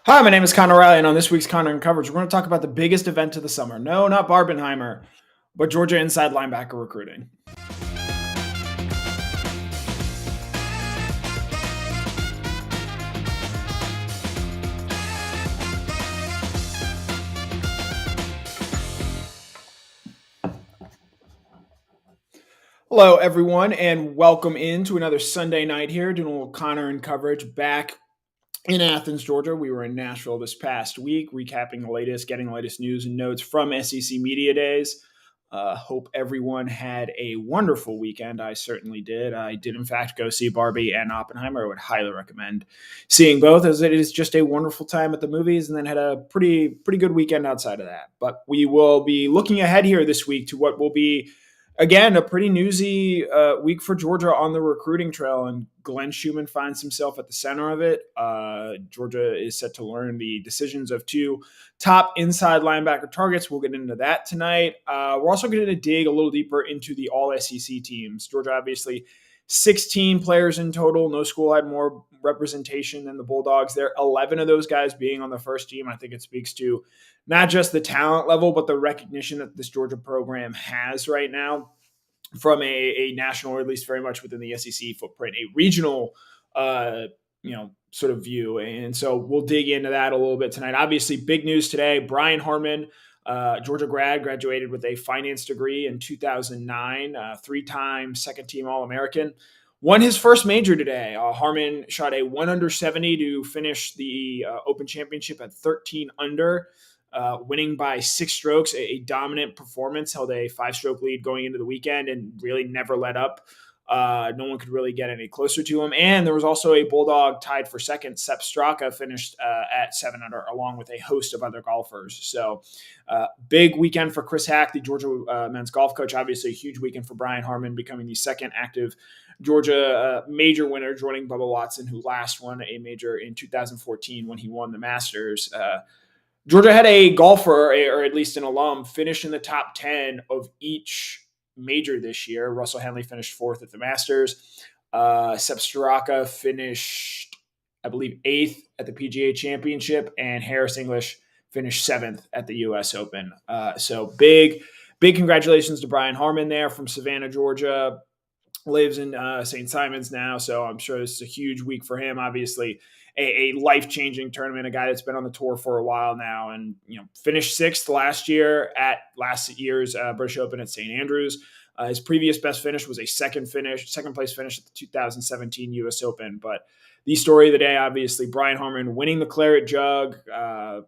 Hi, my name is Connor Riley, and on this week's Connor in Coverage, we're going to talk about the biggest event of the summer. No, not Barbenheimer, but Georgia inside linebacker recruiting. Hello, everyone, and welcome into another Sunday night here, doing a little Connor in Coverage back in Athens, Georgia. We were in Nashville this past week, recapping the latest, getting the latest news and notes from SEC Media Days. Hope everyone had a wonderful weekend. I certainly did. I did, in fact, go see Barbie and Oppenheimer. I would highly recommend seeing both, as it is just a wonderful time at the movies, and then had a pretty good weekend outside of that. But we will be looking ahead here this week to what will be, again, a pretty newsy week for Georgia on the recruiting trail, and Glenn Schumann finds himself at the center of it. Georgia is set to learn the decisions of two top inside linebacker targets. We'll get into that tonight. We're also going to dig a little deeper into the all-SEC teams. Georgia, obviously, 16 players in total. No school had more representation than the Bulldogs. There, 11 of those guys being on the first team. I think it speaks to not just the talent level, but the recognition that this Georgia program has right now from a national, or at least very much within the SEC footprint, a regional, sort of view. And so we'll dig into that a little bit tonight. Obviously, big news today. Brian Harmon, Georgia graduated with a finance degree in 2009, three-time second-team All-American. Won his first major today. Harmon shot a 1 under 70 to finish the Open Championship at 13 under. Winning by 6 strokes, a dominant performance, held a 5-stroke lead going into the weekend and really never let up. No one could really get any closer to him. And there was also a Bulldog tied for second. Sepp Straka finished at 7 under, along with a host of other golfers. So big weekend for Chris Hack, the Georgia men's golf coach. Obviously a huge weekend for Brian Harmon, becoming the second active Georgia major winner, joining Bubba Watson, who last won a major in 2014 when he won the Masters. Georgia had a golfer, or at least an alum, finish in the top 10 of each major this year. Russell Henley finished 4th at the Masters. Sepp Straka finished, I believe, 8th at the PGA Championship, and Harris English finished 7th at the U.S. Open. So big congratulations to Brian Harmon there from Savannah, Georgia. Lives in St. Simons now, so I'm sure this is a huge week for him. Obviously, a life-changing tournament, a guy that's been on the tour for a while now, and finished 6th last year at last year's British Open at St. Andrews. His previous best finish was a second place finish at the 2017 U.S. Open. But the story of the day, obviously, Brian Harmon winning the Claret Jug.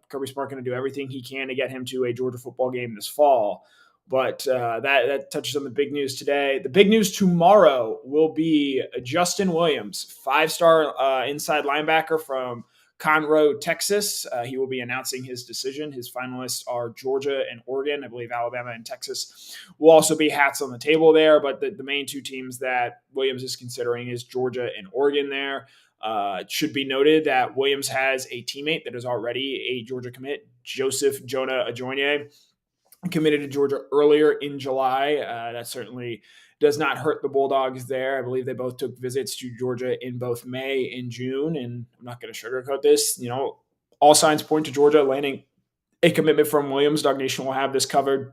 Kirby Smart going to do everything he can to get him to a Georgia football game this fall. But that touches on the big news today. The big news tomorrow will be Justin Williams, 5-star inside linebacker from Conroe, Texas. He will be announcing his decision. His finalists are Georgia and Oregon. I believe Alabama and Texas will also be hats on the table there. But the main two teams that Williams is considering is Georgia and Oregon there. It should be noted that Williams has a teammate that is already a Georgia commit, Joseph Jonah Ajoyne, committed to Georgia earlier in July. That certainly does not hurt the Bulldogs there. I believe they both took visits to Georgia in both May and June, and I'm not going to sugarcoat this. All signs point to Georgia landing a commitment from Williams. DawgNation will have this covered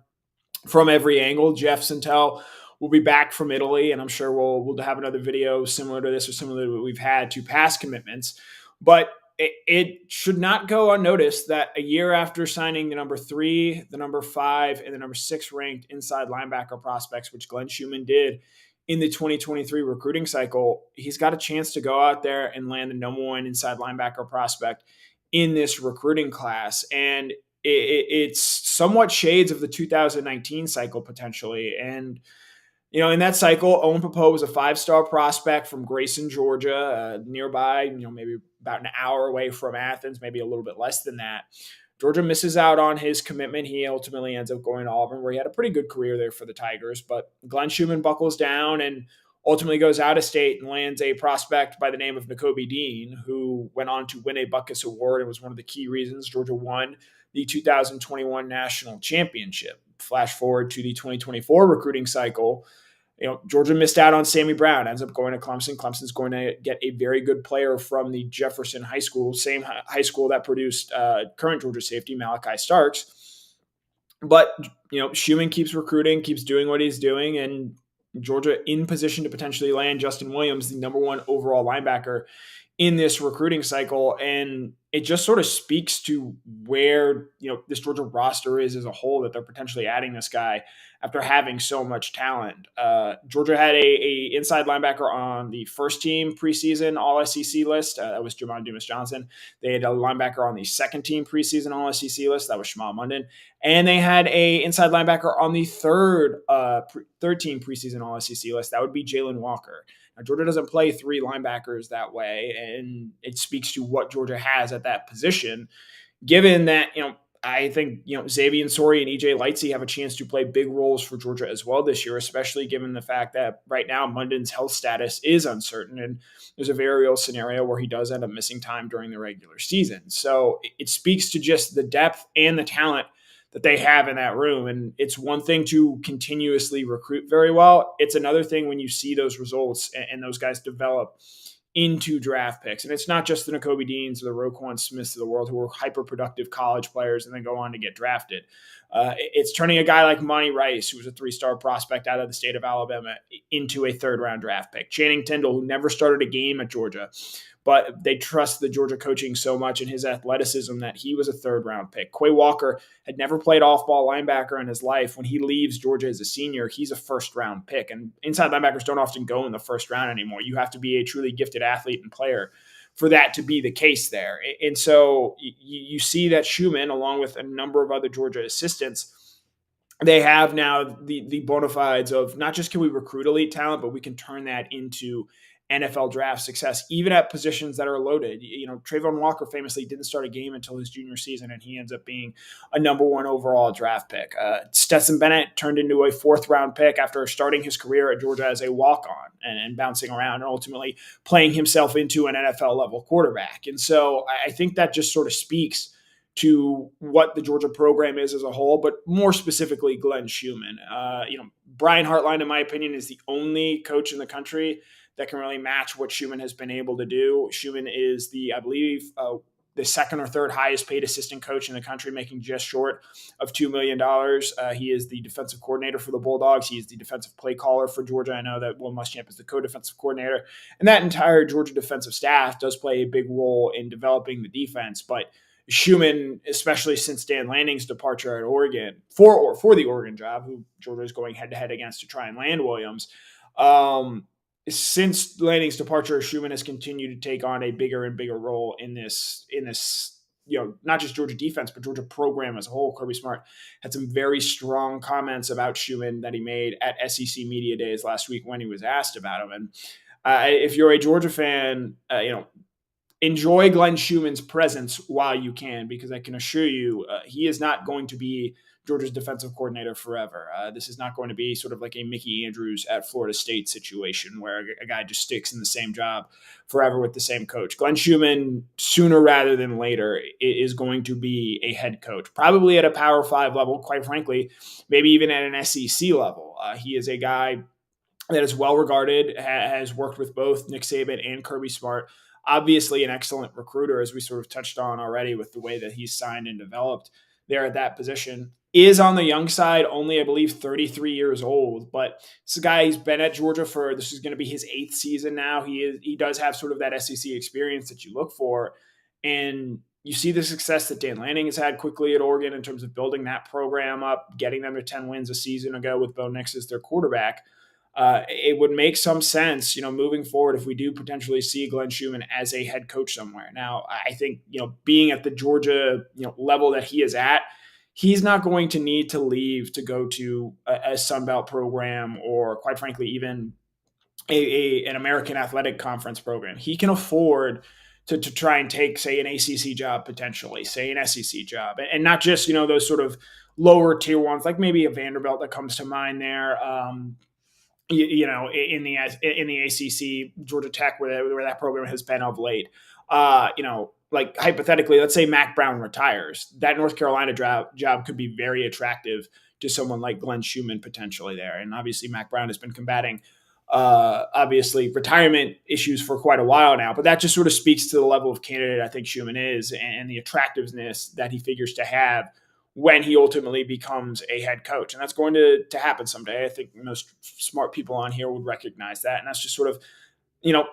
from every angle. Jeff Santel will be back from Italy, and I'm sure we'll have another video similar to this or similar to what we've had to past commitments. But it should not go unnoticed that a year after signing the number 3, the number 5, and the number 6 ranked inside linebacker prospects, which Glenn Schumann did in the 2023 recruiting cycle, he's got a chance to go out there and land the number 1 inside linebacker prospect in this recruiting class. And it's somewhat shades of the 2019 cycle potentially. And in that cycle, Owen Popo was a 5-star prospect from Grayson, Georgia, nearby, maybe about an hour away from Athens, maybe a little bit less than that. Georgia misses out on his commitment. He ultimately ends up going to Auburn, where he had a pretty good career there for the Tigers. But Glenn Schumann buckles down and ultimately goes out of state and lands a prospect by the name of Nakobe Dean, who went on to win a Butkus Award and was one of the key reasons Georgia won the 2021 National Championship. Flash forward to the 2024 recruiting cycle. Georgia missed out on Sammy Brown, ends up going to Clemson. Clemson's going to get a very good player from the Jefferson High School, same high school that produced current Georgia safety Malachi Starks. But, Schumann keeps recruiting, keeps doing what he's doing, and Georgia in position to potentially land Justin Williams, the number one overall linebacker in this recruiting cycle. And it just sort of speaks to where, this Georgia roster is as a whole, that they're potentially adding this guy after having so much talent. Georgia had a inside linebacker on the first team preseason All SEC list. That was Jamon Dumas-Johnson. They had a linebacker on the second team preseason All SEC list. That was Shmal Munden. And they had a inside linebacker on the third team preseason All SEC list. That would be Jalen Walker. Now, Georgia doesn't play three linebackers that way, and it speaks to what Georgia has at that position, given that, I think, Xavier Sori and EJ Lightsey have a chance to play big roles for Georgia as well this year, especially given the fact that right now Munden's health status is uncertain, and there's a very real scenario where he does end up missing time during the regular season. So it speaks to just the depth and the talent that they have in that room. And it's one thing to continuously recruit very well. It's another thing when you see those results and those guys develop into draft picks. And it's not just the Nakobe Deans or the Roquan Smiths of the world who are hyper-productive college players and then go on to get drafted. It's turning a guy like Monty Rice, who was a three-star prospect out of the state of Alabama, into a third-round draft pick. Channing Tindall, who never started a game at Georgia, but they trust the Georgia coaching so much and his athleticism that he was a third-round pick. Quay Walker had never played off-ball linebacker in his life. When he leaves Georgia as a senior, he's a first-round pick. And inside linebackers don't often go in the first round anymore. You have to be a truly gifted athlete and player for that to be the case there. And so you see that Schumann, along with a number of other Georgia assistants, they have now the bona fides of not just can we recruit elite talent, but we can turn that into NFL draft success, even at positions that are loaded. Trayvon Walker famously didn't start a game until his junior season, and he ends up being a number one overall draft pick. Stetson Bennett turned into a fourth-round pick after starting his career at Georgia as a walk-on and bouncing around and ultimately playing himself into an NFL-level quarterback. And so I think that just sort of speaks to what the Georgia program is as a whole, but more specifically, Glenn Schumann. Brian Hartline, in my opinion, is the only coach in the country that can really match what Schumann has been able to do. Schumann is I believe, the second or third highest paid assistant coach in the country, making just short of $2 million. He is the defensive coordinator for the Bulldogs. He is the defensive play caller for Georgia. I know that Will Muschamp is the co-defensive coordinator. And that entire Georgia defensive staff does play a big role in developing the defense. But Schumann, especially since Dan Lanning's departure at Oregon for the Oregon job, who Georgia is going head-to-head against to try and land Williams, since Lanning's departure, Schumann has continued to take on a bigger and bigger role in this, not just Georgia defense, but Georgia program as a whole. Kirby Smart had some very strong comments about Schumann that he made at SEC Media Days last week when he was asked about him. And if you're a Georgia fan, enjoy Glenn Schumann's presence while you can, because I can assure you he is not going to be Georgia's defensive coordinator forever. This is not going to be sort of like a Mickey Andrews at Florida State situation where a guy just sticks in the same job forever with the same coach. Glenn Schumann, sooner rather than later, is going to be a head coach, probably at a Power 5 level, quite frankly, maybe even at an SEC level. He is a guy that is well regarded, has worked with both Nick Saban and Kirby Smart. Obviously an excellent recruiter, as we sort of touched on already with the way that he's signed and developed there at that position. Is on the young side, only, I believe, 33 years old. But this guy, he's been at Georgia this is going to be his 8th season now. He does have sort of that SEC experience that you look for. And you see the success that Dan Lanning has had quickly at Oregon in terms of building that program up, getting them to 10 wins a season ago with Bo Nix as their quarterback. It would make some sense, moving forward, if we do potentially see Glenn Schumann as a head coach somewhere. Now, I think, being at the Georgia, level that he is at, he's not going to need to leave to go to a Sun Belt program or, quite frankly, even an American Athletic Conference program. He can afford to try and take, say, an ACC job potentially, say an SEC job, and not just, those sort of lower tier ones, like maybe a Vanderbilt that comes to mind there. In the ACC, Georgia Tech, where that program has been of late. Like hypothetically, let's say Mac Brown retires. That North Carolina job could be very attractive to someone like Glenn Schumann potentially there. And obviously Mac Brown has been combating obviously retirement issues for quite a while now, but that just sort of speaks to the level of candidate I think Schumann is and the attractiveness that he figures to have when he ultimately becomes a head coach. And that's going to happen someday. I think most smart people on here would recognize that. And that's just sort of,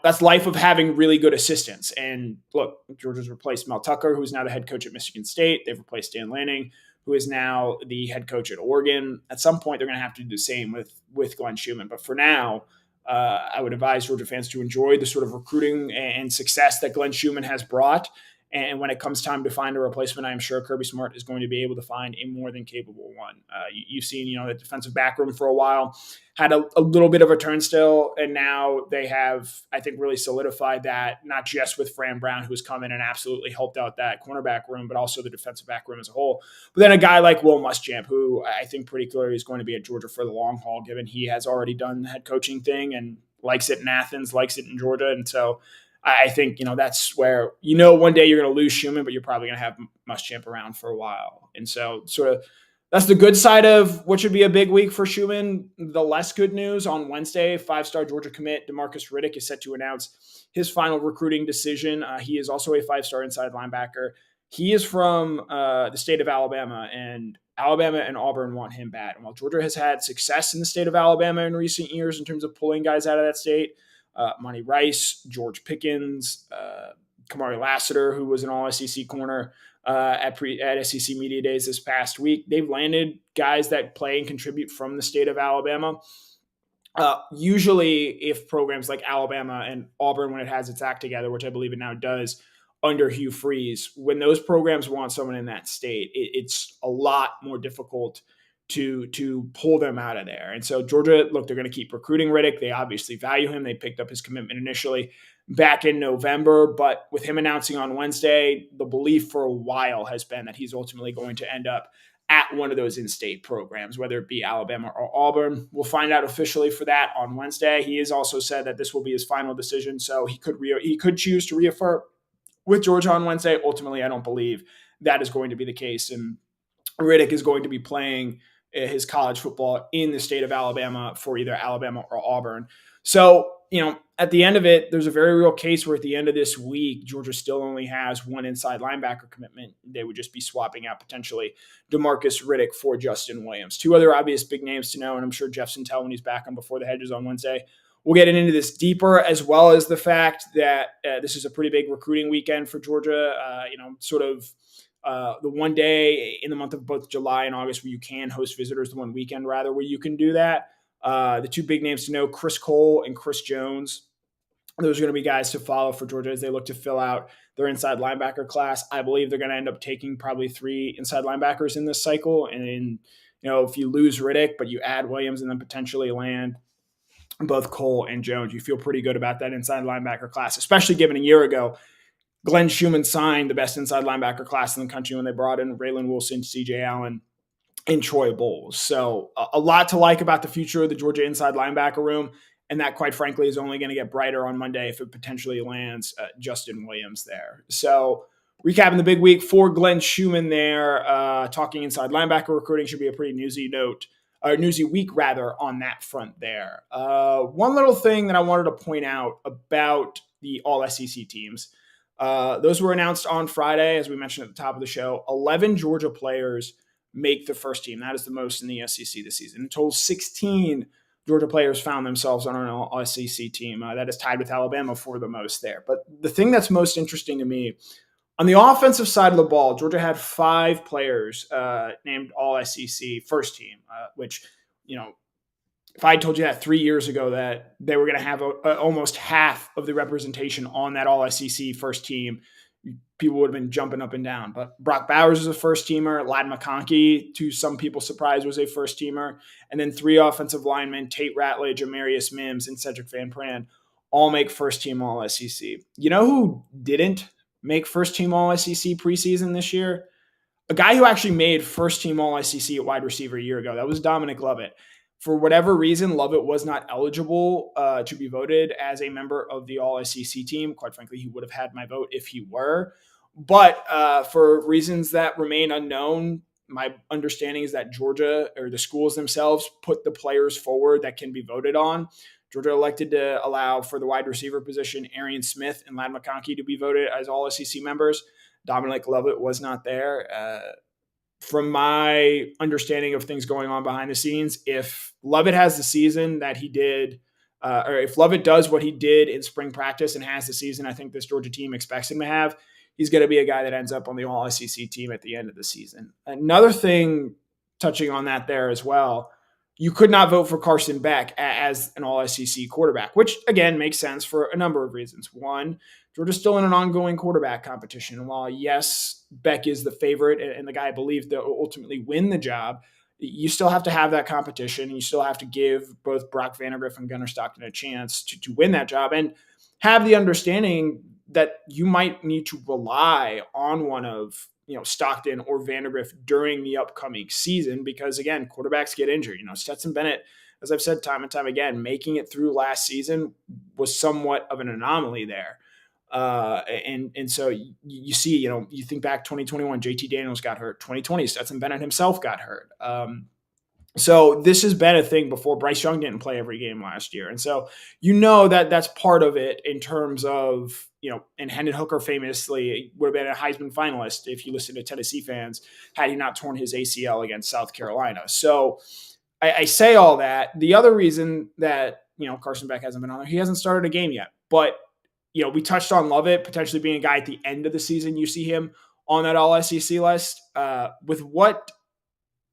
that's life of having really good assistants. And look, Georgia's replaced Mel Tucker, who's now the head coach at Michigan State. They've replaced Dan Lanning, who is now the head coach at Oregon. At some point, they're going to have to do the same with Glenn Schumann. But for now, I would advise Georgia fans to enjoy the sort of recruiting and success that Glenn Schumann has brought. And when it comes time to find a replacement, I'm sure Kirby Smart is going to be able to find a more than capable one. You've seen, the defensive back room for a while had a little bit of a turnstile, and now they have, I think, really solidified that, not just with Fran Brown, who's come in and absolutely helped out that cornerback room, but also the defensive back room as a whole. But then a guy like Will Muschamp, who I think pretty clearly is going to be at Georgia for the long haul, given he has already done the head coaching thing and likes it in Athens, likes it in Georgia. And so I think, that's where, one day you're going to lose Schumann, but you're probably going to have Muschamp around for a while. And so sort of that's the good side of what should be a big week for Schumann. The less good news on Wednesday, 5-star Georgia commit Demarcus Riddick is set to announce his final recruiting decision. He is also a 5-star inside linebacker. He is from the state of Alabama, and Alabama and Auburn want him bad. And while Georgia has had success in the state of Alabama in recent years in terms of pulling guys out of that state, Monty Rice, George Pickens, Kamari Lassiter, who was an all-SEC corner at SEC Media Days this past week. They've landed guys that play and contribute from the state of Alabama. Usually, if programs like Alabama and Auburn, when it has its act together, which I believe it now does under Hugh Freeze, when those programs want someone in that state, it's a lot more difficult to pull them out of there. And so Georgia, look, they're going to keep recruiting Riddick. They obviously value him. They picked up his commitment initially back in November, but with him announcing on Wednesday, the belief for a while has been that he's ultimately going to end up at one of those in-state programs, whether it be Alabama or Auburn. We'll find out officially for that on Wednesday. He has also said that this will be his final decision, so he could choose to reaffirm with Georgia on Wednesday. Ultimately, I don't believe that is going to be the case, and Riddick is going to be playing his college football in the state of Alabama for either Alabama or Auburn. So, at the end of it, there's a very real case where at the end of this week, Georgia still only has one inside linebacker commitment. They would just be swapping out potentially Demarcus Riddick for Justin Williams. Two other obvious big names to know, and I'm sure Jeff Sintel, when he's back on Before the Hedges on Wednesday, we'll get into this deeper, as well as the fact that this is a pretty big recruiting weekend for Georgia. The one day in the month of both July and August where you can host visitors, the one weekend rather, where you can do that. The two big names to know, Chris Cole and Chris Jones. Those are going to be guys to follow for Georgia as they look to fill out their inside linebacker class. I believe they're going to end up taking probably 3 inside linebackers in this cycle. And if you lose Riddick, but you add Williams and then potentially land both Cole and Jones, you feel pretty good about that inside linebacker class, especially given a year ago, Glenn Schumann signed the best inside linebacker class in the country when they brought in Raylan Wilson, C.J. Allen, and Troy Bowles. So a lot to like about the future of the Georgia inside linebacker room, and that, quite frankly, is only going to get brighter on Monday if it potentially lands Justin Williams there. So recapping the big week for Glenn Schumann there, talking inside linebacker recruiting should be a pretty newsy week on that front there. One little thing that I wanted to point out about the all-SEC teams. Those were announced on Friday, as we mentioned at the top of the show. 11 Georgia players make the first team. That is the most in the SEC this season. In total, 16 Georgia players found themselves on an all-SEC team. That is tied with Alabama for the most there. But the thing that's most interesting to me, on the offensive side of the ball, Georgia had 5 players named all-SEC first team, which, if I told you that 3 years ago that they were going to have almost half of the representation on that all-SEC first team, people would have been jumping up and down. But Brock Bowers is a first-teamer. Ladd McConkey, to some people's surprise, was a first-teamer. And then 3 offensive linemen, Tate Ratledge, Amarius Mims, and Cedric Van Pran, all make first-team all-SEC. You know who didn't make first-team all-SEC preseason this year? A guy who actually made first-team all-SEC at wide receiver a year ago. That was Dominic Lovett. For whatever reason, Lovett was not eligible to be voted as a member of the all-SEC team. Quite frankly, he would have had my vote if he were. But for reasons that remain unknown, my understanding is that Georgia or the schools themselves put the players forward that can be voted on. Georgia elected to allow for the wide receiver position Arian Smith and Ladd McConkey to be voted as all SEC members. Dominic Lovett was not there. From my understanding of things going on behind the scenes, if Lovett has the season that he did, or if Lovett does what he did in spring practice and has the season I think this Georgia team expects him to have, he's going to be a guy that ends up on the All SEC team at the end of the season. Another thing, touching on that there as well, you could not vote for Carson Beck as an All SEC quarterback, which again makes sense for a number of reasons. One, Georgia's still in an ongoing quarterback competition. And while, yes, Beck is the favorite and the guy I believe that will ultimately win the job, you still have to have that competition. And you still have to give both Brock Vandagriff and Gunnar Stockton a chance to win that job and have the understanding that you might need to rely on one of Stockton or Vandagriff during the upcoming season because, again, quarterbacks get injured. Stetson Bennett, as I've said time and time again, making it through last season was somewhat of an anomaly there. And so you see, you think back 2021, JT Daniels got hurt. 2020, Stetson Bennett himself got hurt. So this has been a thing before. Bryce Young didn't play every game last year. And so that that's part of it in terms of, and Hendon Hooker famously would have been a Heisman finalist if you listen to Tennessee fans, had he not torn his ACL against South Carolina. So I say all that. The other reason that, Carson Beck hasn't been on there, he hasn't started a game yet. But, we touched on Lovett potentially being a guy at the end of the season. You see him on that All SEC list. With what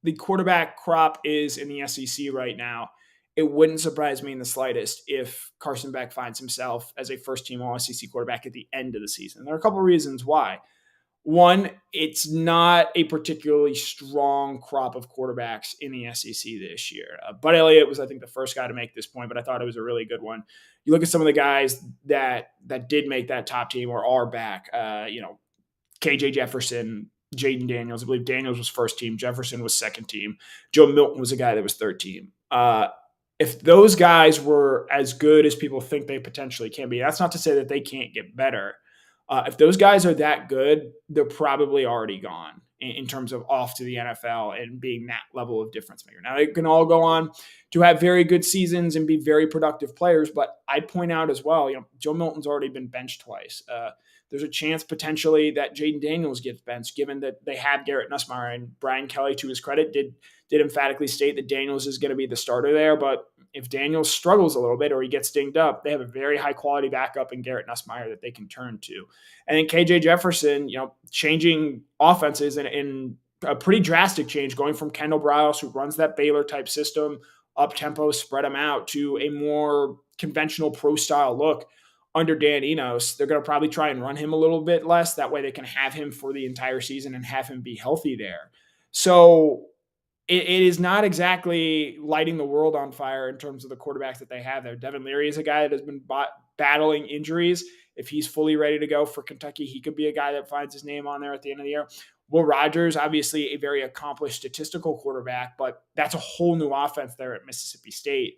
the quarterback crop is in the SEC right now, it wouldn't surprise me in the slightest if Carson Beck finds himself as a first-team All-SEC quarterback at the end of the season. There are a couple of reasons why. One, it's not a particularly strong crop of quarterbacks in the SEC this year. Bud Elliott was, I think, the first guy to make this point, but I thought it was a really good one. You look at some of the guys that did make that top team or are back, KJ Jefferson, Jaden Daniels. I believe Daniels was first team. Jefferson was second team. Joe Milton was a guy that was third team. If those guys were as good as people think they potentially can be, that's not to say that they can't get better. If those guys are that good, they're probably already gone in terms of off to the NFL and being that level of difference maker. Now, they can all go on to have very good seasons and be very productive players, but I'd point out as well, Joe Milton's already been benched twice. There's a chance potentially that Jaden Daniels gets benched, given that they have Garrett Nussmeier, and Brian Kelly, to his credit, did emphatically state that Daniels is going to be the starter there. But if Daniels struggles a little bit or he gets dinged up, they have a very high quality backup in Garrett Nussmeier that they can turn to. And then KJ Jefferson, changing offenses in a pretty drastic change, going from Kendall Briles, who runs that Baylor type system, up tempo, spread them out, to a more conventional pro style look under Dan Enos. They're going to probably try and run him a little bit less. That way they can have him for the entire season and have him be healthy there. So it is not exactly lighting the world on fire in terms of the quarterbacks that they have there. Devin Leary is a guy that has been battling injuries. If he's fully ready to go for Kentucky, he could be a guy that finds his name on there at the end of the year. Will Rogers, obviously a very accomplished statistical quarterback, but that's a whole new offense there at Mississippi State.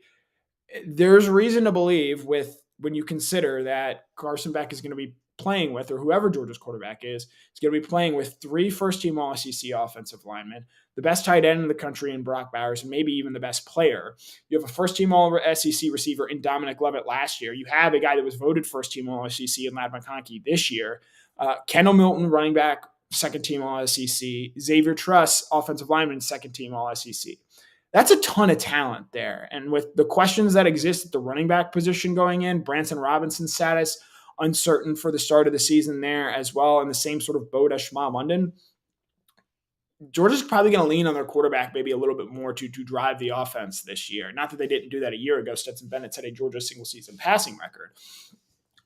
There's reason to believe, when you consider that Carson Beck is going to be playing with, or whoever Georgia's quarterback is going to be playing with 3 first-team All-SEC offensive linemen, the best tight end in the country in Brock Bowers, and maybe even the best player. You have a first-team All-SEC receiver in Dominic Lovett last year. You have a guy that was voted first-team All-SEC in Ladd McConkey this year. Kendall Milton, running back, second-team All-SEC. Xavier Truss, offensive lineman, second-team All-SEC. That's a ton of talent there. And with the questions that exist at the running back position going in, Branson Robinson's status uncertain for the start of the season there as well, in the same sort of boat as Shema London, Georgia's probably going to lean on their quarterback maybe a little bit more to drive the offense this year. Not that they didn't do that a year ago. Stetson Bennett set a Georgia single-season passing record.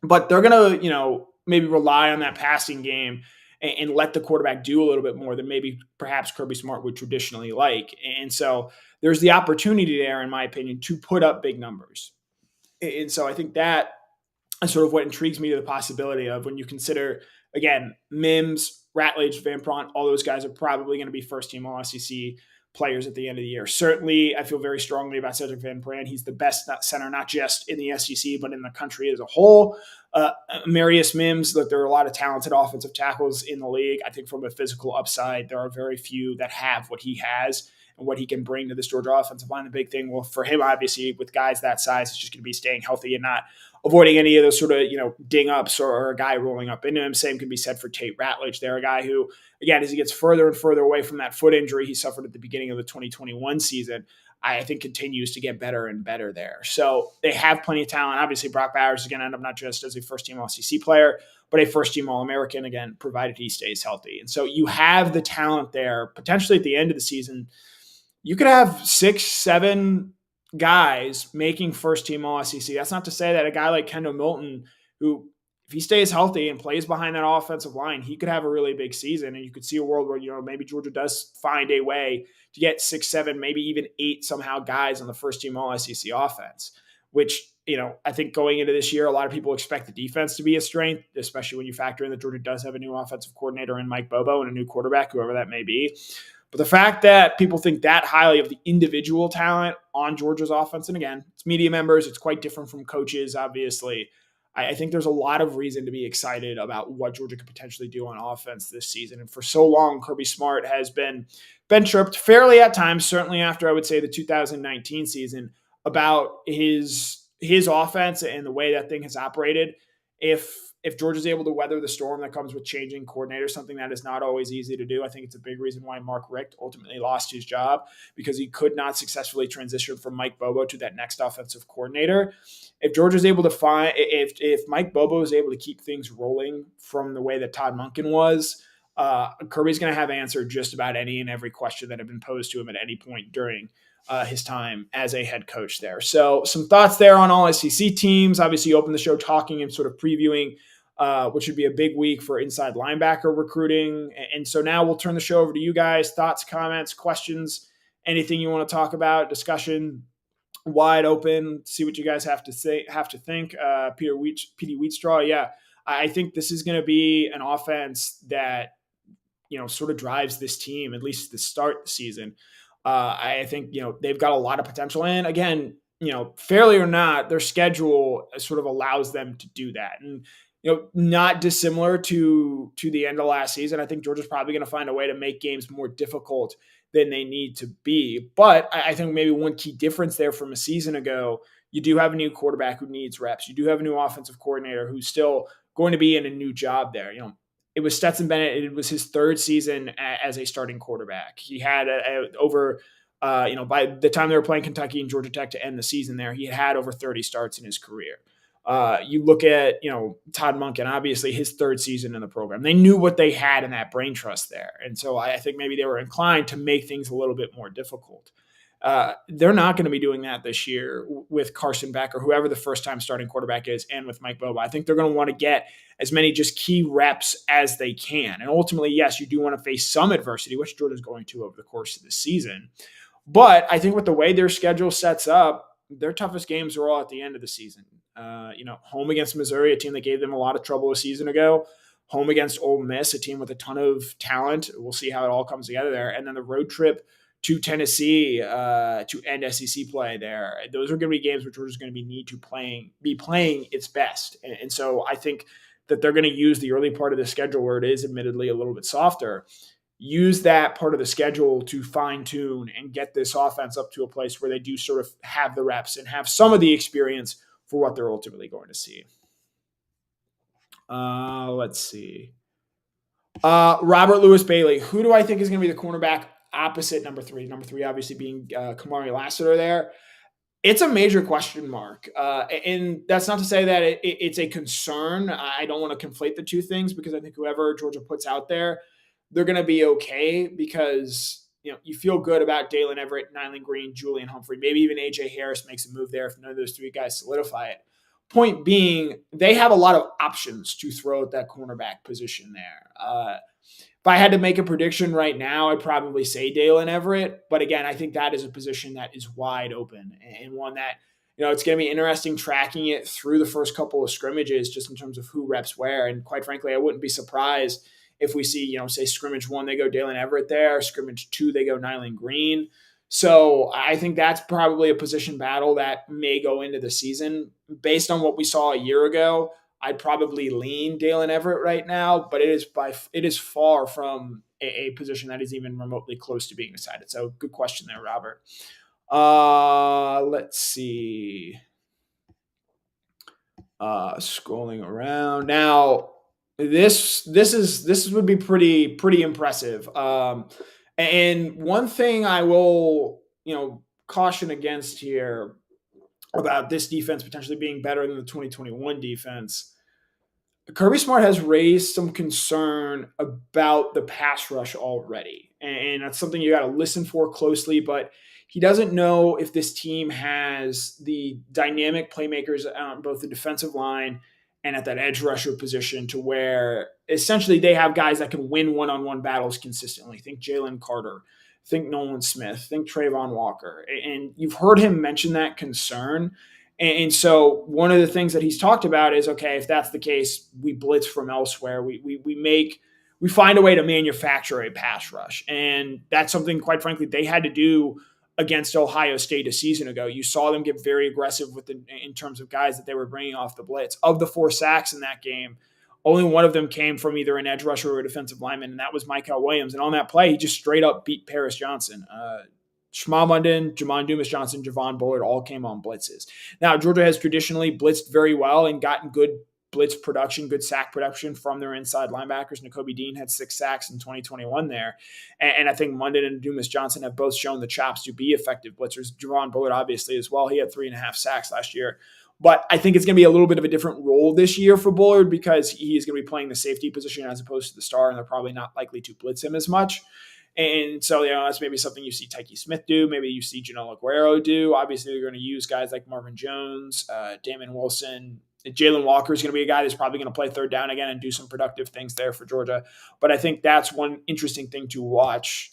But they're going to, maybe rely on that passing game and let the quarterback do a little bit more than maybe perhaps Kirby Smart would traditionally like. And so there's the opportunity there, in my opinion, to put up big numbers. And so I think that is sort of what intrigues me to the possibility of, when you consider, again, Mims, Ratledge, Van Pront, all those guys are probably going to be first-team All-SEC players at the end of the year. Certainly, I feel very strongly about Cedric Van Pran. He's the best center, not just in the SEC, but in the country as a whole. Marius Mims, look, there are a lot of talented offensive tackles in the league. I think from a physical upside, there are very few that have what he has and what he can bring to this Georgia offensive line. The big thing, well, for him, obviously, with guys that size, it's just going to be staying healthy and not avoiding any of those sort of, ding ups or a guy rolling up into him. Same can be said for Tate Ratledge. They're a guy who, again, as he gets further and further away from that foot injury he suffered at the beginning of the 2021 season, I think continues to get better and better there. So they have plenty of talent. Obviously, Brock Bowers is going to end up not just as a first-team All-SEC player, but a first-team All-American, again, provided he stays healthy. And so you have the talent there. Potentially at the end of the season, you could have 6, 7 guys making first-team All-SEC. That's not to say that a guy like Kendall Milton, who, if he stays healthy and plays behind that offensive line, he could have a really big season. And you could see a world where, maybe Georgia does find a way to get 6, 7, maybe even 8 somehow guys on the first-team All-SEC offense, which, I think going into this year, a lot of people expect the defense to be a strength, especially when you factor in that Georgia does have a new offensive coordinator in Mike Bobo and a new quarterback, whoever that may be. But the fact that people think that highly of the individual talent on Georgia's offense, and again, it's media members, it's quite different from coaches, obviously. I think there's a lot of reason to be excited about what Georgia could potentially do on offense this season. And for so long, Kirby Smart has been chirped fairly at times, certainly after I would say the 2019 season, about his offense and the way that thing has operated. If Georgia's able to weather the storm that comes with changing coordinators, something that is not always easy to do, I think it's a big reason why Mark Richt ultimately lost his job, because he could not successfully transition from Mike Bobo to that next offensive coordinator. If Georgia's able to if Mike Bobo is able to keep things rolling from the way that Todd Monken was, Kirby's going to have answered just about any and every question that have been posed to him at any point during his time as a head coach there. So some thoughts there on all SEC teams. Obviously, you opened the show talking and sort of previewing which should be a big week for inside linebacker recruiting. And so now we'll turn the show over to you guys. Thoughts, comments, questions, anything you want to talk about, discussion, wide open, see what you guys have to think. Petey Wheatstraw, yeah. I think this is going to be an offense that, sort of drives this team, at least to start the season. I think, they've got a lot of potential. And again, fairly or not, their schedule sort of allows them to do that. And, not dissimilar to the end of last season. I think Georgia's probably going to find a way to make games more difficult than they need to be. But I think maybe one key difference there from a season ago, you do have a new quarterback who needs reps. You do have a new offensive coordinator who's still going to be in a new job there. It was Stetson Bennett. It was his 3rd season as a starting quarterback. He had by the time they were playing Kentucky and Georgia Tech to end the season there, he had over 30 starts in his career. You look at, Todd Monken, obviously his 3rd season in the program. They knew what they had in that brain trust there. And so I think maybe they were inclined to make things a little bit more difficult. They're not going to be doing that this year with Carson Beck or whoever the first-time starting quarterback is, and with Mike Bobo. I think they're going to want to get as many just key reps as they can. And ultimately, yes, you do want to face some adversity, which Georgia's going to over the course of the season. But I think with the way their schedule sets up, their toughest games are all at the end of the season. Home against Missouri, a team that gave them a lot of trouble a season ago. Home against Ole Miss, a team with a ton of talent. We'll see how it all comes together there. And then the road trip to Tennessee to end SEC play there. Those are going to be games where Georgia's going to be playing its best. And so I think that they're going to use the early part of the schedule where it is admittedly a little bit softer. Use that part of the schedule to fine-tune and get this offense up to a place where they do sort of have the reps and have some of the experience for what they're ultimately going to see. Let's see. Robert Lewis Bailey. Who do I think is going to be the cornerback opposite number 3? Number 3 obviously being Kamari Lassiter there. It's a major question mark. And that's not to say that it's a concern. I don't want to conflate the two things, because I think whoever Georgia puts out there, they're going to be okay, because you feel good about Dalen Everett, Nyland Green, Julian Humphrey, maybe even A.J. Harris makes a move there if none of those 3 guys solidify it. Point being, they have a lot of options to throw at that cornerback position there. If I had to make a prediction right now, I'd probably say Dalen Everett. But again, I think that is a position that is wide open, and one that, it's going to be interesting tracking it through the first couple of scrimmages just in terms of who reps where. And quite frankly, I wouldn't be surprised If we see, say scrimmage 1, they go Dalen Everett there. Scrimmage 2, they go Nyland Green. So I think that's probably a position battle that may go into the season. Based on what we saw a year ago, I'd probably lean Dalen Everett right now, but it is far from a position that is even remotely close to being decided. So good question there, Robert. Let's see. Scrolling around now. This would be pretty impressive. And one thing I will caution against here about this defense potentially being better than the 2021 defense. Kirby Smart has raised some concern about the pass rush already, and that's something you got to listen for closely. But he doesn't know if this team has the dynamic playmakers on both the defensive line and at that edge rusher position to where essentially they have guys that can win one-on-one battles consistently. Think Jalen Carter, think Nolan Smith, think Trayvon Walker. And you've heard him mention that concern. And so one of the things that he's talked about is, okay, if that's the case, we blitz from elsewhere. We find a way to manufacture a pass rush. And that's something, quite frankly, they had to do against Ohio State a season ago. You saw them get very aggressive in terms of guys that they were bringing off the blitz. Of the 4 sacks in that game, only one of them came from either an edge rusher or a defensive lineman, and that was Michael Williams. And on that play, he just straight up beat Paris Johnson. Shema Munden, Jamon Dumas-Johnson, Javon Bullard all came on blitzes. Now, Georgia has traditionally blitzed very well and gotten good blitz production, good sack production from their inside linebackers. Nakobe Dean had 6 sacks in 2021 there. And I think Munden and Dumas-Johnson have both shown the chops to be effective blitzers. Javon Bullard, obviously, as well. He had 3.5 sacks last year. But I think it's going to be a little bit of a different role this year for Bullard because he is going to be playing the safety position as opposed to the star, and they're probably not likely to blitz him as much. And so, that's maybe something you see Tyke Smith do. Maybe you see Janelle Aguero do. Obviously, they're going to use guys like Marvin Jones, Damon Wilson. Jalen Walker is going to be a guy that's probably going to play third down again and do some productive things there for Georgia. But I think that's one interesting thing to watch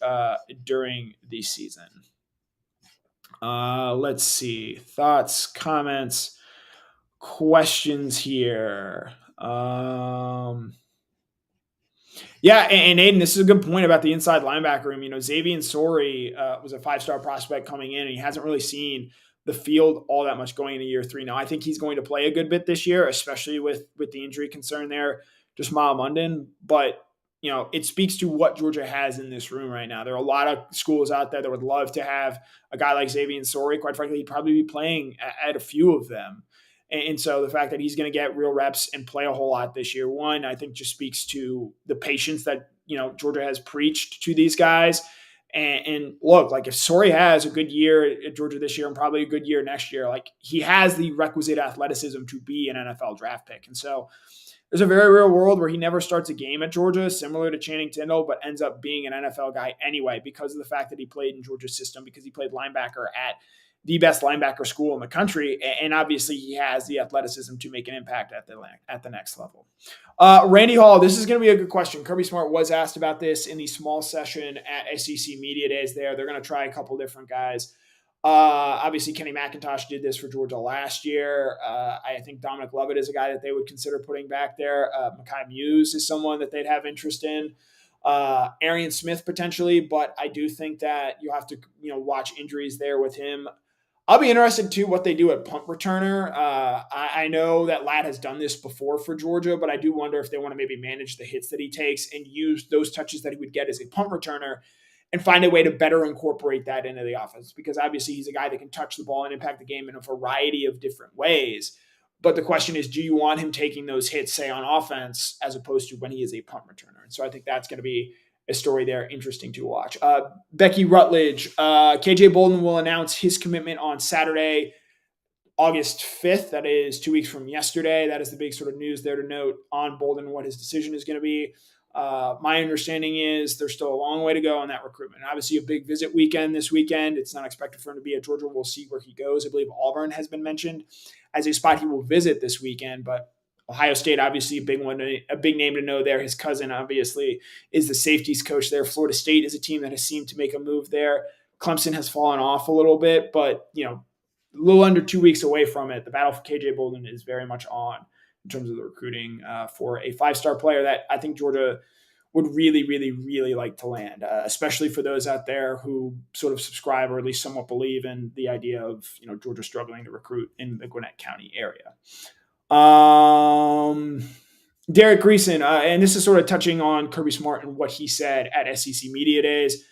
during the season. Let's see. Thoughts, comments, questions here. Yeah, and Aiden, this is a good point about the inside linebacker room. Xavier Sori was a 5-star prospect coming in, and he hasn't really seen the field all that much going into year 3. Now, I think he's going to play a good bit this year, especially with the injury concern there, just Jamal Munden. But, it speaks to what Georgia has in this room right now. There are a lot of schools out there that would love to have a guy like Xavier Sori. Quite frankly, he'd probably be playing at a few of them. And so the fact that he's going to get real reps and play a whole lot this year, one, I think just speaks to the patience that, Georgia has preached to these guys. And look, like if Sori has a good year at Georgia this year and probably a good year next year, like he has the requisite athleticism to be an NFL draft pick. And so there's a very real world where he never starts a game at Georgia, similar to Channing Tindall, but ends up being an NFL guy anyway because of the fact that he played in Georgia's system, because he played linebacker at the best linebacker school in the country. And obviously he has the athleticism to make an impact at the next level. Randy Hall, this is going to be a good question. Kirby Smart was asked about this in the small session at SEC Media Days there. They're going to try a couple different guys. Obviously Kenny McIntosh did this for Georgia last year. I think Dominic Lovett is a guy that they would consider putting back there. Mekhi Muse is someone that they'd have interest in. Arian Smith potentially, but I do think that you have to, watch injuries there with him. I'll be interested, too, what they do at punt returner. I know that Ladd has done this before for Georgia, but I do wonder if they want to maybe manage the hits that he takes and use those touches that he would get as a punt returner and find a way to better incorporate that into the offense, because obviously he's a guy that can touch the ball and impact the game in a variety of different ways. But the question is, do you want him taking those hits, say, on offense, as opposed to when he is a punt returner? And so I think that's going to be a story there interesting to watch. Becky Rutledge, KJ Bolden will announce his commitment on Saturday, August 5th. That is 2 weeks from yesterday. That is the big sort of news there to note on Bolden, what his decision is going to be. My understanding is there's still a long way to go on that recruitment. Obviously, a big visit weekend this weekend. It's not expected for him to be at Georgia. We'll see where he goes. I believe Auburn has been mentioned as a spot he will visit this weekend, but Ohio State, obviously a big one, a big name to know there. His cousin, obviously, is the safeties coach there. Florida State is a team that has seemed to make a move there. Clemson has fallen off a little bit, but, a little under 2 weeks away from it. The battle for KJ Bolden is very much on in terms of the recruiting for a 5-star player that I think Georgia would really, really, really like to land, especially for those out there who sort of subscribe or at least somewhat believe in the idea of Georgia struggling to recruit in the Gwinnett County area. Derek Greason, and this is sort of touching on Kirby Smart and what he said at SEC Media Days.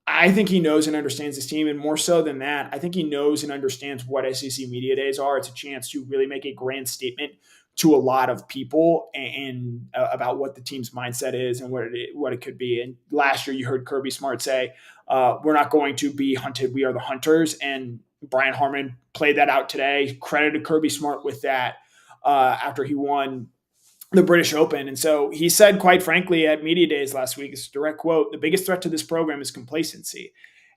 I think he knows and understands his team, and more so than that, I think he knows and understands what SEC Media Days are. It's a chance to really make a grand statement to a lot of people and about what the team's mindset is and what it could be. And last year, you heard Kirby Smart say, "We're not going to be hunted; we are the hunters." And Brian Harmon played that out today. Credited Kirby Smart with that after he won the British Open. And so he said, quite frankly, at Media Days last week, it's a direct quote, "The biggest threat to this program is complacency."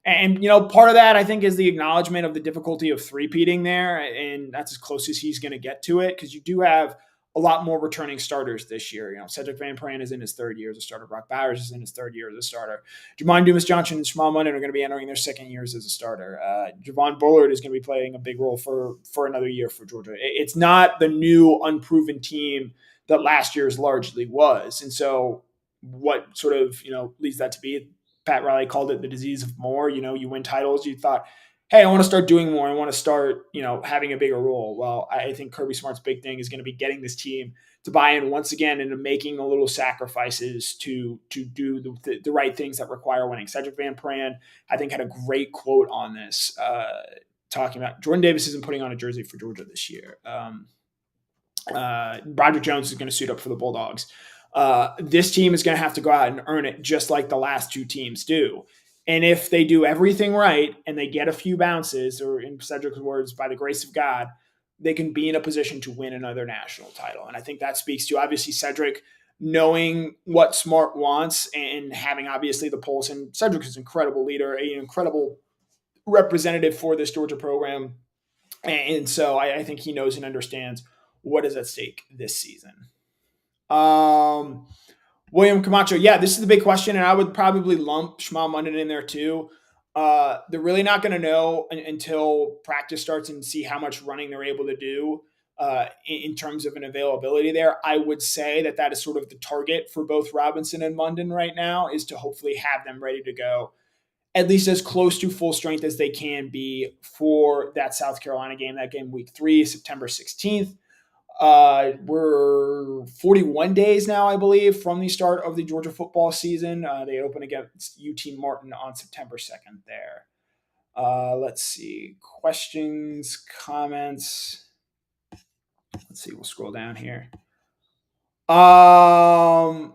And, part of that, I think, is the acknowledgement of the difficulty of three-peating there. And that's as close as he's going to get to it because you do have a lot more returning starters this year. Cedric Van Pran is in his third year as a starter. Brock Bowers is in his third year as a starter. Jamon Dumas-Johnson and Shmal Munden are going to be entering their second years as a starter. Javon Bullard is going to be playing a big role for another year for Georgia. It's not the new, unproven team that last year's largely was. And so what sort of, leads that to be, Pat Riley called it the disease of more. You win titles, you thought, hey, I want to start doing more. I want to start, having a bigger role. Well, I think Kirby Smart's big thing is going to be getting this team to buy in once again into making the little sacrifices to do the right things that require winning. Cedric Van Pran, I think, had a great quote on this, talking about Jordan Davis isn't putting on a jersey for Georgia this year. Broderick Jones is going to suit up for the Bulldogs. This team is going to have to go out and earn it just like the last two teams do. And if they do everything right and they get a few bounces, or in Cedric's words, by the grace of God, they can be in a position to win another national title. And I think that speaks to, obviously, Cedric knowing what Smart wants and having, obviously, the pulse. And Cedric is an incredible leader, an incredible representative for this Georgia program. And so I think he knows and understands what is at stake this season. William Camacho, yeah, this is the big question, and I would probably lump Shmal Munden in there too. They're really not going to know until practice starts and see how much running they're able to do in terms of an availability there. I would say that is sort of the target for both Robinson and Munden right now, is to hopefully have them ready to go at least as close to full strength as they can be for that South Carolina game, that game week 3, September 16th. We're 41 days now, I believe, from the start of the Georgia football season. They open against UT Martin on September 2nd there. Let's see. Questions, comments. Let's see. We'll scroll down here. So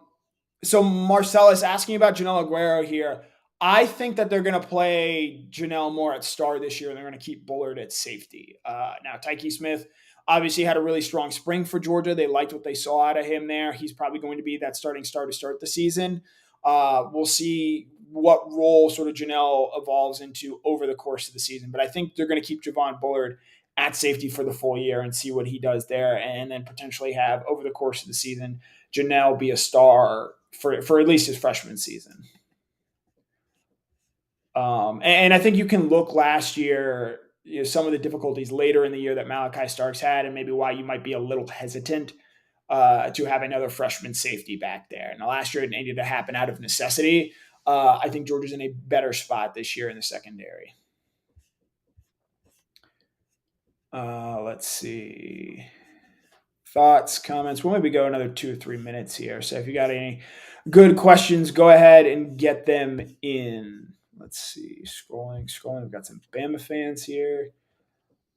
Marcellus asking about Janelle Aguero here. I think that they're going to play Janelle more at star this year, and they're going to keep Bullard at safety. Now, Tyke Smith obviously had a really strong spring for Georgia. They liked what they saw out of him there. He's probably going to be that starting star to start the season. We'll see what role sort of Janelle evolves into over the course of the season. But I think they're going to keep Javon Bullard at safety for the full year and see what he does there, and then potentially have, over the course of the season, Janelle be a star for at least his freshman season. And I think you can look last year, some of the difficulties later in the year that Malachi Starks had, and maybe why you might be a little hesitant to have another freshman safety back there. And last year it needed to happen out of necessity. I think Georgia's in a better spot this year in the secondary. Let's see. Thoughts, comments. We'll maybe go another 2 or 3 minutes here. So if you got any good questions, go ahead and get them in. Let's see. Scrolling. We've got some Bama fans here.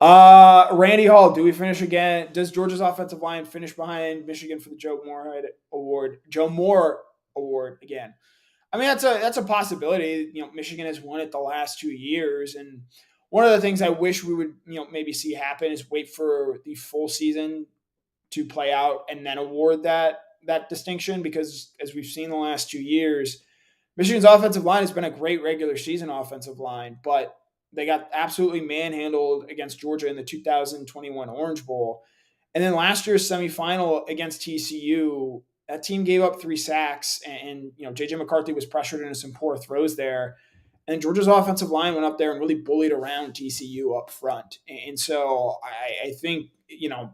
Randy Hall, do we finish again? Does Georgia's offensive line finish behind Michigan for the Joe Moore Award again? I mean, that's a possibility. Michigan has won it the last 2 years, and one of the things I wish we would maybe see happen is wait for the full season to play out and then award that distinction, because as we've seen the last 2 years, Michigan's offensive line has been a great regular season offensive line, but they got absolutely manhandled against Georgia in the 2021 Orange Bowl. And then last year's semifinal against TCU, that team gave up 3 sacks, and J.J. McCarthy was pressured into some poor throws there. And Georgia's offensive line went up there and really bullied around TCU up front. And so I think,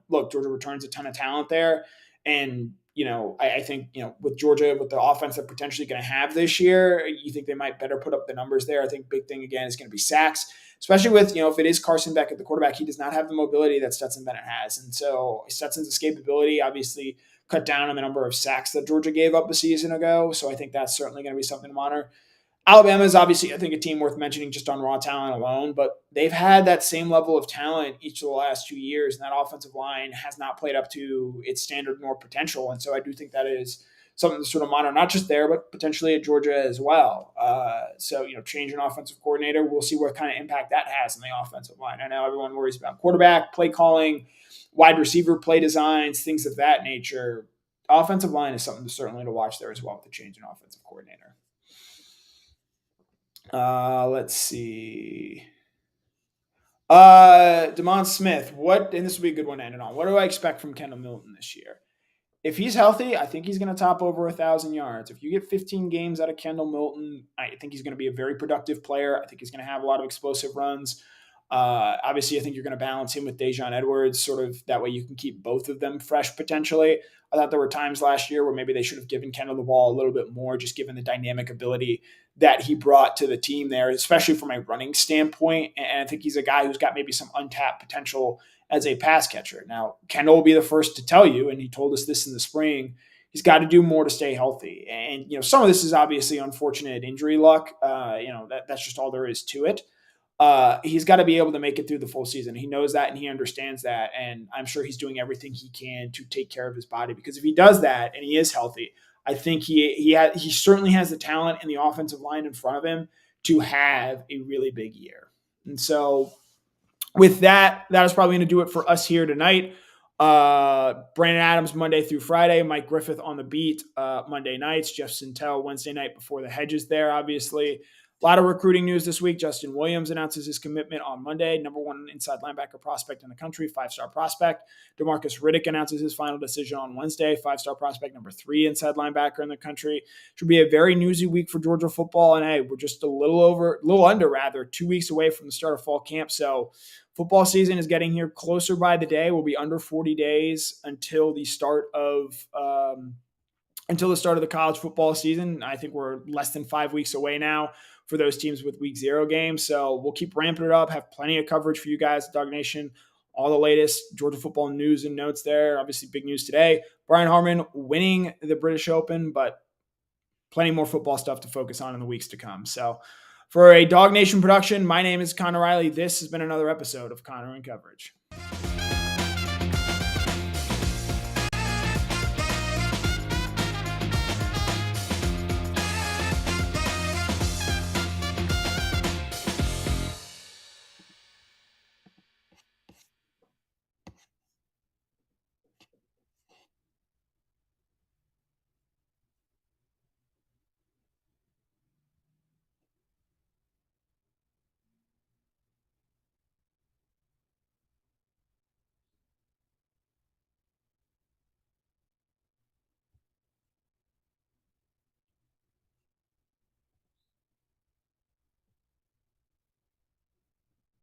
look, Georgia returns a ton of talent there. And I think, with Georgia, with the offense they're potentially going to have this year, you think they might better put up the numbers there. I think big thing again is going to be sacks, especially with, if it is Carson Beck at the quarterback, he does not have the mobility that Stetson Bennett has. And so Stetson's escapability obviously cut down on the number of sacks that Georgia gave up a season ago. So I think that's certainly going to be something to monitor. Alabama is obviously, I think, a team worth mentioning just on raw talent alone, but they've had that same level of talent each of the last 2 years, and that offensive line has not played up to its standard nor potential. And so I do think that is something to sort of monitor, not just there, but potentially at Georgia as well. Change an offensive coordinator, we'll see what kind of impact that has on the offensive line. I know everyone worries about quarterback, play calling, wide receiver play designs, things of that nature. Offensive line is something certainly to watch there as well with the change in offensive coordinator. Let's see. Demond Smith, and this will be a good one to end it on. What do I expect from Kendall Milton this year? If he's healthy, I think he's going to top over 1,000 yards. If you get 15 games out of Kendall Milton, I think he's going to be a very productive player. I think he's going to have a lot of explosive runs. Obviously, I think you're going to balance him with Dejon Edwards, sort of that way you can keep both of them fresh potentially. I thought there were times last year where maybe they should have given Kendall the ball a little bit more, just given the dynamic ability that he brought to the team there, especially from a running standpoint. And I think he's a guy who's got maybe some untapped potential as a pass catcher. Now, Kendall will be the first to tell you, and he told us this in the spring, he's got to do more to stay healthy. And, some of this is obviously unfortunate injury luck. That's just all there is to it. He's got to be able to make it through the full season. He knows that and he understands that. And I'm sure he's doing everything he can to take care of his body, because if he does that and he is healthy, I think he certainly has the talent and the offensive line in front of him to have a really big year. And so with that is probably going to do it for us here tonight. Brandon Adams Monday through Friday, Mike Griffith on the beat Monday nights, Jeff Sintel Wednesday night before the hedges there, obviously. A lot of recruiting news this week. Justin Williams announces his commitment on Monday. Number one inside linebacker prospect in the country, 5-star prospect. Demarcus Riddick announces his final decision on Wednesday. 5-star prospect, number 3 inside linebacker in the country. Should be a very newsy week for Georgia football. And hey, we're just a little under 2 weeks away from the start of fall camp. So football season is getting here closer by the day. We'll be under 40 days until the start of the college football season. I think we're less than 5 weeks away now for those teams with week 0 games. So we'll keep ramping it up, have plenty of coverage for you guys at DawgNation. All the latest Georgia football news and notes there. Obviously, big news today. Brian Harman winning the British Open, but plenty more football stuff to focus on in the weeks to come. So for a DawgNation production, my name is Connor Riley. This has been another episode of Connor in Coverage.